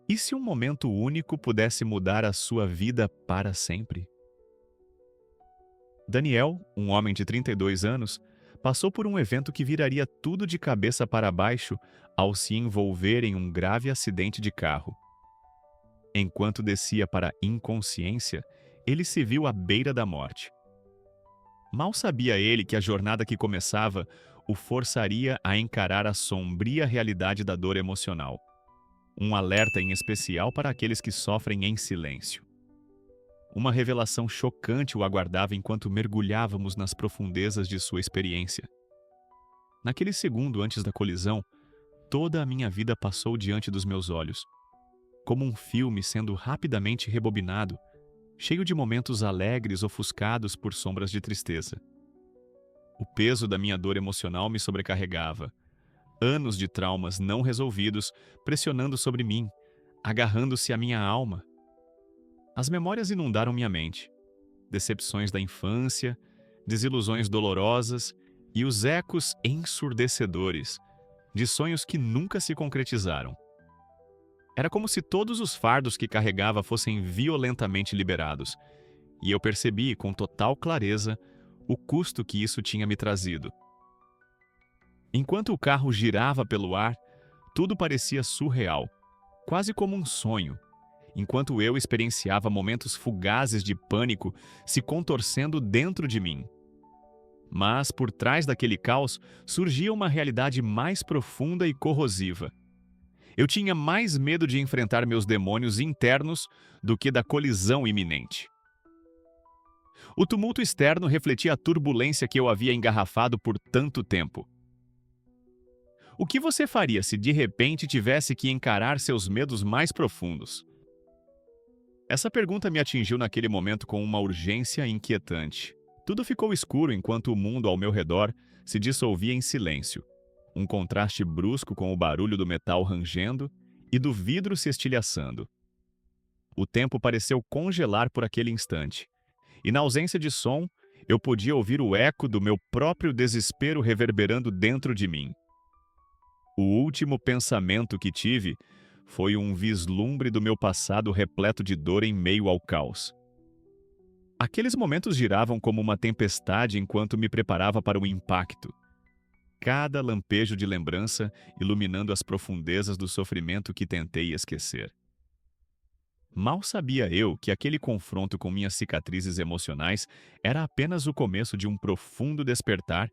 E se um momento único pudesse mudar a sua vida para sempre? Daniel, um homem de 32 anos, passou por um evento que viraria tudo de cabeça para baixo ao se envolver em um grave acidente de carro. Enquanto descia para a inconsciência, ele se viu à beira da morte. Mal sabia ele que a jornada que começava o forçaria a encarar a sombria realidade da dor emocional. Um alerta em especial para aqueles que sofrem em silêncio. Uma revelação chocante o aguardava enquanto mergulhávamos nas profundezas de sua experiência. Naquele segundo antes da colisão, toda a minha vida passou diante dos meus olhos, como um filme sendo rapidamente rebobinado, cheio de momentos alegres ofuscados por sombras de tristeza. O peso da minha dor emocional me sobrecarregava. Anos de traumas não resolvidos pressionando sobre mim, agarrando-se à minha alma. As memórias inundaram minha mente. Decepções da infância, desilusões dolorosas e os ecos ensurdecedores de sonhos que nunca se concretizaram. Era como se todos os fardos que carregava fossem violentamente liberados, e eu percebi com total clareza o custo que isso tinha me trazido. Enquanto o carro girava pelo ar, tudo parecia surreal, quase como um sonho, enquanto eu experienciava momentos fugazes de pânico se contorcendo dentro de mim. Mas, por trás daquele caos, surgia uma realidade mais profunda e corrosiva. Eu tinha mais medo de enfrentar meus demônios internos do que da colisão iminente. O tumulto externo refletia a turbulência que eu havia engarrafado por tanto tempo. O que você faria se de repente tivesse que encarar seus medos mais profundos? Essa pergunta me atingiu naquele momento com uma urgência inquietante. Tudo ficou escuro enquanto o mundo ao meu redor se dissolvia em silêncio. Um contraste brusco com o barulho do metal rangendo e do vidro se estilhaçando. O tempo pareceu congelar por aquele instante, e na ausência de som, eu podia ouvir o eco do meu próprio desespero reverberando dentro de mim. O último pensamento que tive foi um vislumbre do meu passado repleto de dor em meio ao caos. Aqueles momentos giravam como uma tempestade enquanto me preparava para o impacto. Cada lampejo de lembrança iluminando as profundezas do sofrimento que tentei esquecer. Mal sabia eu que aquele confronto com minhas cicatrizes emocionais era apenas o começo de um profundo despertar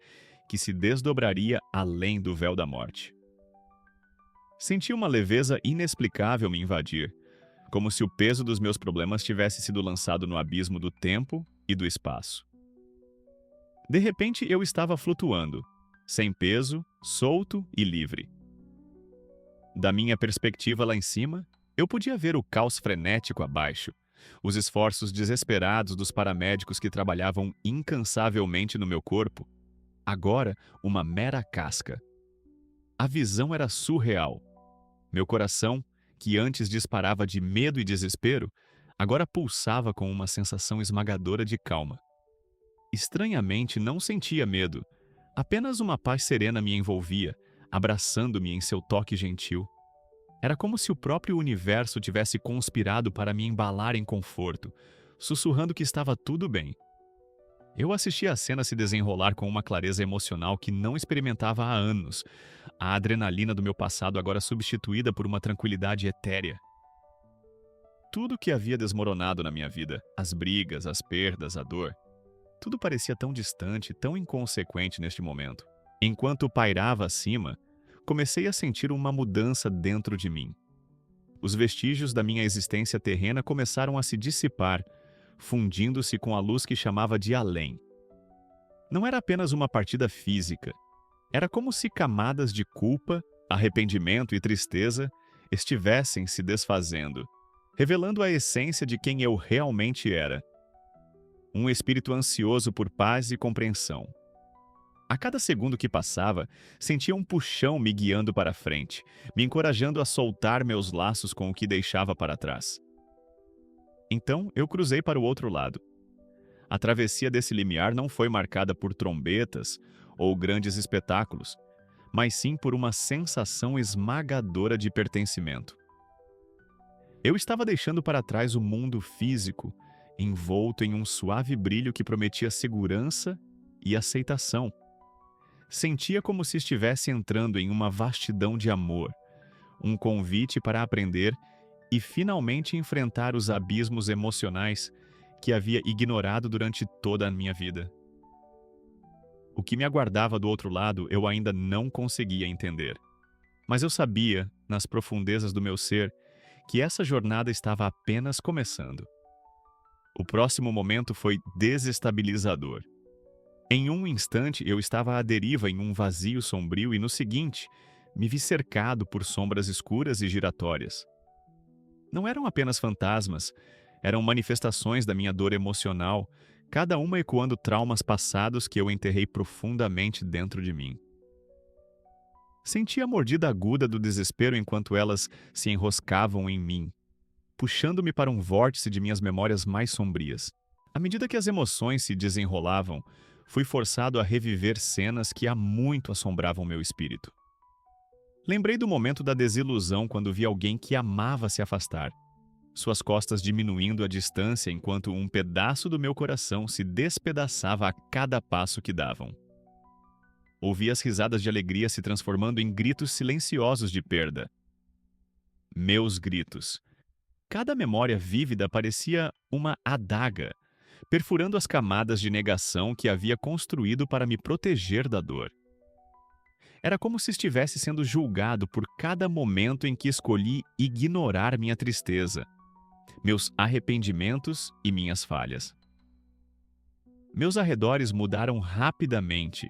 que se desdobraria além do véu da morte. Senti uma leveza inexplicável me invadir, como se o peso dos meus problemas tivesse sido lançado no abismo do tempo e do espaço. De repente eu estava flutuando, sem peso, solto e livre. Da minha perspectiva lá em cima, eu podia ver o caos frenético abaixo, os esforços desesperados dos paramédicos que trabalhavam incansavelmente no meu corpo. Agora, uma mera casca. A visão era surreal. Meu coração, que antes disparava de medo e desespero, agora pulsava com uma sensação esmagadora de calma. Estranhamente, não sentia medo. Apenas uma paz serena me envolvia, abraçando-me em seu toque gentil. Era como se o próprio universo tivesse conspirado para me embalar em conforto, sussurrando que estava tudo bem. Eu assistia a cena se desenrolar com uma clareza emocional que não experimentava há anos, a adrenalina do meu passado agora substituída por uma tranquilidade etérea. Tudo que havia desmoronado na minha vida, as brigas, as perdas, a dor, tudo parecia tão distante, tão inconsequente neste momento. Enquanto pairava acima, comecei a sentir uma mudança dentro de mim. Os vestígios da minha existência terrena começaram a se dissipar, fundindo-se com a luz que chamava de além. Não era apenas uma partida física. Era como se camadas de culpa, arrependimento e tristeza estivessem se desfazendo, revelando a essência de quem eu realmente era. Um espírito ansioso por paz e compreensão. A cada segundo que passava, sentia um puxão me guiando para frente, me encorajando a soltar meus laços com o que deixava para trás. Então, eu cruzei para o outro lado. A travessia desse limiar não foi marcada por trombetas ou grandes espetáculos, mas sim por uma sensação esmagadora de pertencimento. Eu estava deixando para trás o mundo físico, envolto em um suave brilho que prometia segurança e aceitação. Sentia como se estivesse entrando em uma vastidão de amor, um convite para aprender e finalmente enfrentar os abismos emocionais que havia ignorado durante toda a minha vida. O que me aguardava do outro lado eu ainda não conseguia entender. Mas eu sabia, nas profundezas do meu ser, que essa jornada estava apenas começando. O próximo momento foi desestabilizador. Em um instante eu estava à deriva em um vazio sombrio e no seguinte, me vi cercado por sombras escuras e giratórias. Não eram apenas fantasmas, eram manifestações da minha dor emocional, cada uma ecoando traumas passados que eu enterrei profundamente dentro de mim. Senti a mordida aguda do desespero enquanto elas se enroscavam em mim, puxando-me para um vórtice de minhas memórias mais sombrias. À medida que as emoções se desenrolavam, fui forçado a reviver cenas que há muito assombravam meu espírito. Lembrei do momento da desilusão quando vi alguém que amava se afastar, suas costas diminuindo a distância enquanto um pedaço do meu coração se despedaçava a cada passo que davam. Ouvi as risadas de alegria se transformando em gritos silenciosos de perda. Meus gritos. Cada memória vívida parecia uma adaga, perfurando as camadas de negação que havia construído para me proteger da dor. Era como se estivesse sendo julgado por cada momento em que escolhi ignorar minha tristeza, meus arrependimentos e minhas falhas. Meus arredores mudaram rapidamente,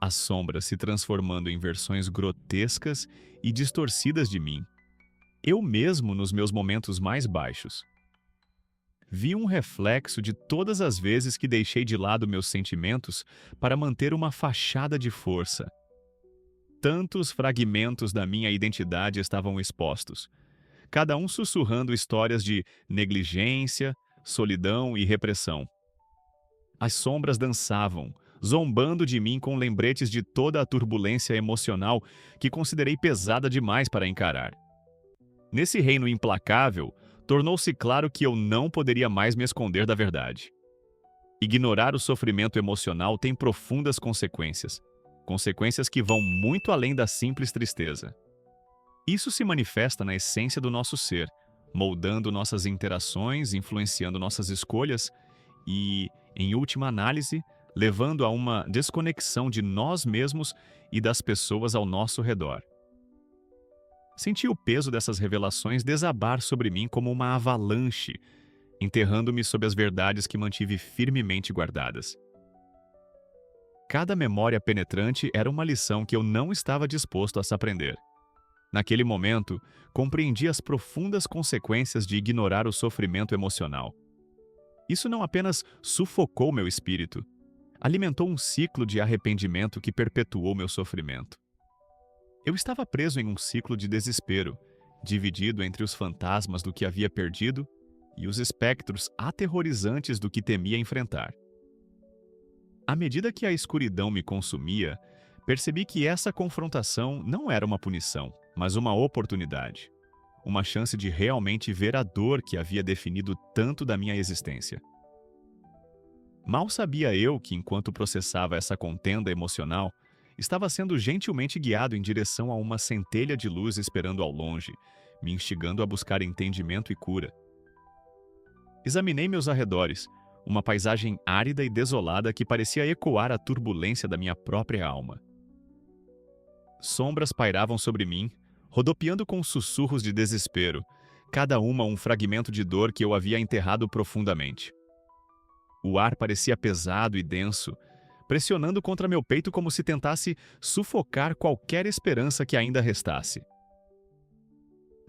as sombras se transformando em versões grotescas e distorcidas de mim, eu mesmo nos meus momentos mais baixos. Vi um reflexo de todas as vezes que deixei de lado meus sentimentos para manter uma fachada de força. Tantos fragmentos da minha identidade estavam expostos, cada um sussurrando histórias de negligência, solidão e repressão. As sombras dançavam, zombando de mim com lembretes de toda a turbulência emocional que considerei pesada demais para encarar. Nesse reino implacável, tornou-se claro que eu não poderia mais me esconder da verdade. Ignorar o sofrimento emocional tem profundas consequências, consequências que vão muito além da simples tristeza. Isso se manifesta na essência do nosso ser, moldando nossas interações, influenciando nossas escolhas e, em última análise, levando a uma desconexão de nós mesmos e das pessoas ao nosso redor. Senti o peso dessas revelações desabar sobre mim como uma avalanche, enterrando-me sob as verdades que mantive firmemente guardadas. Cada memória penetrante era uma lição que eu não estava disposto a se aprender. Naquele momento, compreendi as profundas consequências de ignorar o sofrimento emocional. Isso não apenas sufocou meu espírito, alimentou um ciclo de arrependimento que perpetuou meu sofrimento. Eu estava preso em um ciclo de desespero, dividido entre os fantasmas do que havia perdido e os espectros aterrorizantes do que temia enfrentar. À medida que a escuridão me consumia, percebi que essa confrontação não era uma punição, mas uma oportunidade. Uma chance de realmente ver a dor que havia definido tanto da minha existência. Mal sabia eu que, enquanto processava essa contenda emocional, estava sendo gentilmente guiado em direção a uma centelha de luz esperando ao longe, me instigando a buscar entendimento e cura. Examinei meus arredores, uma paisagem árida e desolada que parecia ecoar a turbulência da minha própria alma. Sombras pairavam sobre mim, rodopiando com sussurros de desespero, cada uma um fragmento de dor que eu havia enterrado profundamente. O ar parecia pesado e denso, pressionando contra meu peito como se tentasse sufocar qualquer esperança que ainda restasse.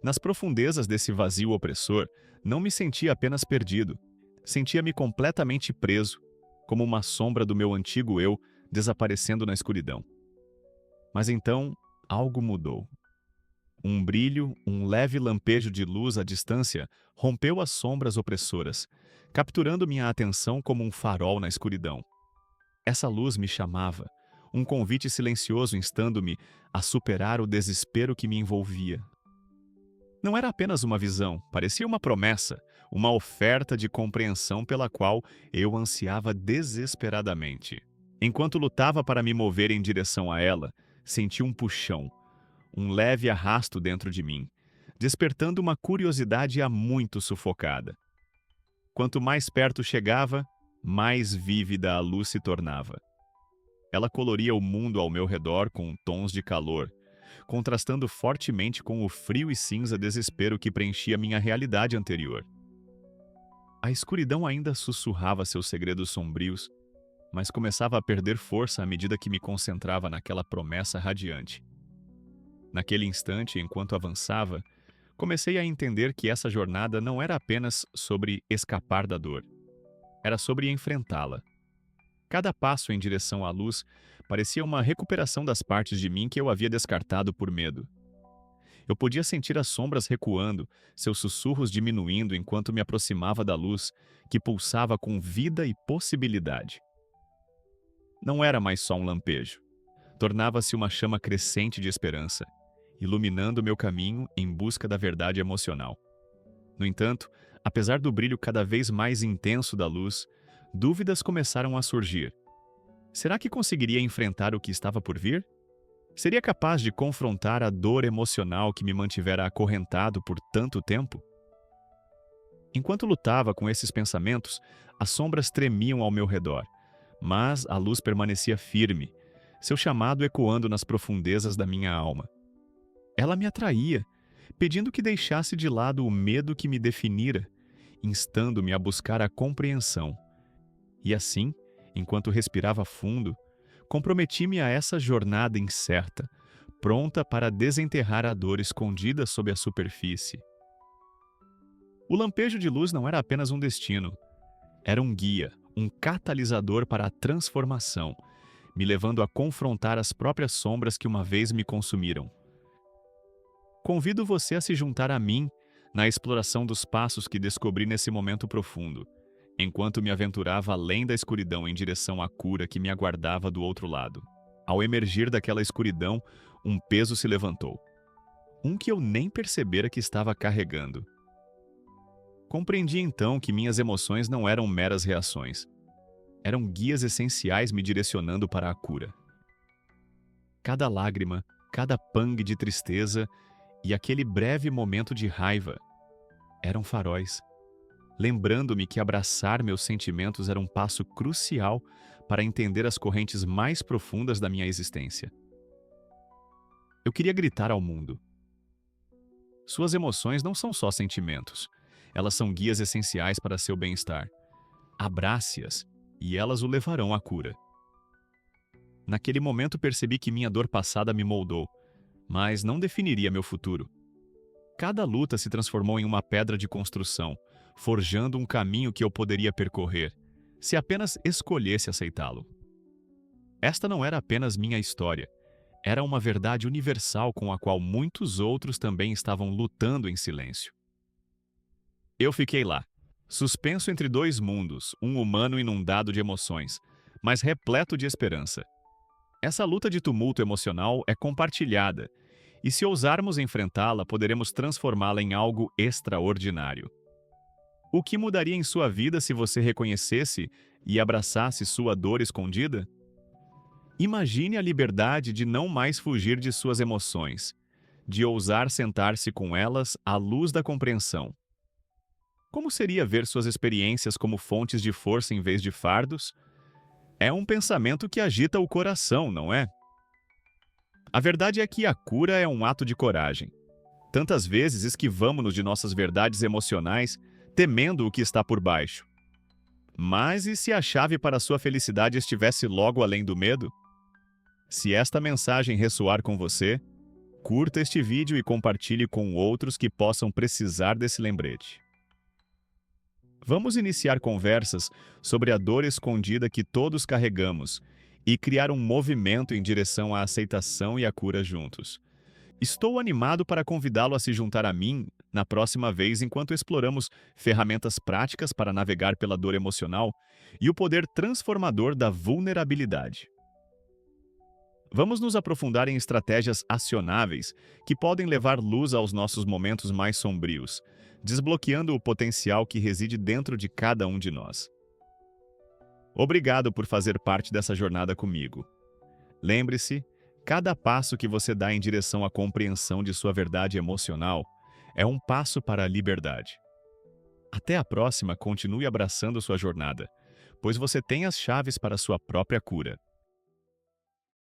Nas profundezas desse vazio opressor, não me sentia apenas perdido, sentia-me completamente preso, como uma sombra do meu antigo eu desaparecendo na escuridão. Mas então, algo mudou. Um brilho, um leve lampejo de luz à distância rompeu as sombras opressoras, capturando minha atenção como um farol na escuridão. Essa luz me chamava, um convite silencioso instando-me a superar o desespero que me envolvia. Não era apenas uma visão, parecia uma promessa, uma oferta de compreensão pela qual eu ansiava desesperadamente. Enquanto lutava para me mover em direção a ela, senti um puxão, um leve arrasto dentro de mim, despertando uma curiosidade há muito sufocada. Quanto mais perto chegava, mais vívida a luz se tornava. Ela coloria o mundo ao meu redor com tons de calor, contrastando fortemente com o frio e cinza desespero que preenchia minha realidade anterior. A escuridão ainda sussurrava seus segredos sombrios, mas começava a perder força à medida que me concentrava naquela promessa radiante. Naquele instante, enquanto avançava, comecei a entender que essa jornada não era apenas sobre escapar da dor, era sobre enfrentá-la. Cada passo em direção à luz parecia uma recuperação das partes de mim que eu havia descartado por medo. Eu podia sentir as sombras recuando, seus sussurros diminuindo enquanto me aproximava da luz, que pulsava com vida e possibilidade. Não era mais só um lampejo. Tornava-se uma chama crescente de esperança, iluminando meu caminho em busca da verdade emocional. No entanto, apesar do brilho cada vez mais intenso da luz, dúvidas começaram a surgir. Será que conseguiria enfrentar o que estava por vir? Seria capaz de confrontar a dor emocional que me mantivera acorrentado por tanto tempo? Enquanto lutava com esses pensamentos, as sombras tremiam ao meu redor, mas a luz permanecia firme, seu chamado ecoando nas profundezas da minha alma. Ela me atraía, pedindo que deixasse de lado o medo que me definira, instando-me a buscar a compreensão. E assim, enquanto respirava fundo, comprometi-me a essa jornada incerta, pronta para desenterrar a dor escondida sob a superfície. O lampejo de luz não era apenas um destino, era um guia, um catalisador para a transformação, me levando a confrontar as próprias sombras que uma vez me consumiram. Convido você a se juntar a mim na exploração dos passos que descobri nesse momento profundo, enquanto me aventurava além da escuridão em direção à cura que me aguardava do outro lado. Ao emergir daquela escuridão, um peso se levantou. Um que eu nem percebera que estava carregando. Compreendi então que minhas emoções não eram meras reações. Eram guias essenciais me direcionando para a cura. Cada lágrima, cada pangue de tristeza e aquele breve momento de raiva eram faróis, lembrando-me que abraçar meus sentimentos era um passo crucial para entender as correntes mais profundas da minha existência. Eu queria gritar ao mundo: suas emoções não são só sentimentos, elas são guias essenciais para seu bem-estar. Abrace-as e elas o levarão à cura. Naquele momento percebi que minha dor passada me moldou, mas não definiria meu futuro. Cada luta se transformou em uma pedra de construção, forjando um caminho que eu poderia percorrer, se apenas escolhesse aceitá-lo. Esta não era apenas minha história, era uma verdade universal com a qual muitos outros também estavam lutando em silêncio. Eu fiquei lá, suspenso entre dois mundos, um humano inundado de emoções, mas repleto de esperança. Essa luta de tumulto emocional é compartilhada, e se ousarmos enfrentá-la, poderemos transformá-la em algo extraordinário. O que mudaria em sua vida se você reconhecesse e abraçasse sua dor escondida? Imagine a liberdade de não mais fugir de suas emoções, de ousar sentar-se com elas à luz da compreensão. Como seria ver suas experiências como fontes de força em vez de fardos? É um pensamento que agita o coração, não é? A verdade é que a cura é um ato de coragem. Tantas vezes esquivamo-nos de nossas verdades emocionais, temendo o que está por baixo. Mas e se a chave para sua felicidade estivesse logo além do medo? Se esta mensagem ressoar com você, curta este vídeo e compartilhe com outros que possam precisar desse lembrete. Vamos iniciar conversas sobre a dor escondida que todos carregamos e criar um movimento em direção à aceitação e à cura juntos. Estou animado para convidá-lo a se juntar a mim na próxima vez enquanto exploramos ferramentas práticas para navegar pela dor emocional e o poder transformador da vulnerabilidade. Vamos nos aprofundar em estratégias acionáveis que podem levar luz aos nossos momentos mais sombrios, desbloqueando o potencial que reside dentro de cada um de nós. Obrigado por fazer parte dessa jornada comigo. Lembre-se, cada passo que você dá em direção à compreensão de sua verdade emocional é um passo para a liberdade. Até a próxima, continue abraçando sua jornada, pois você tem as chaves para sua própria cura.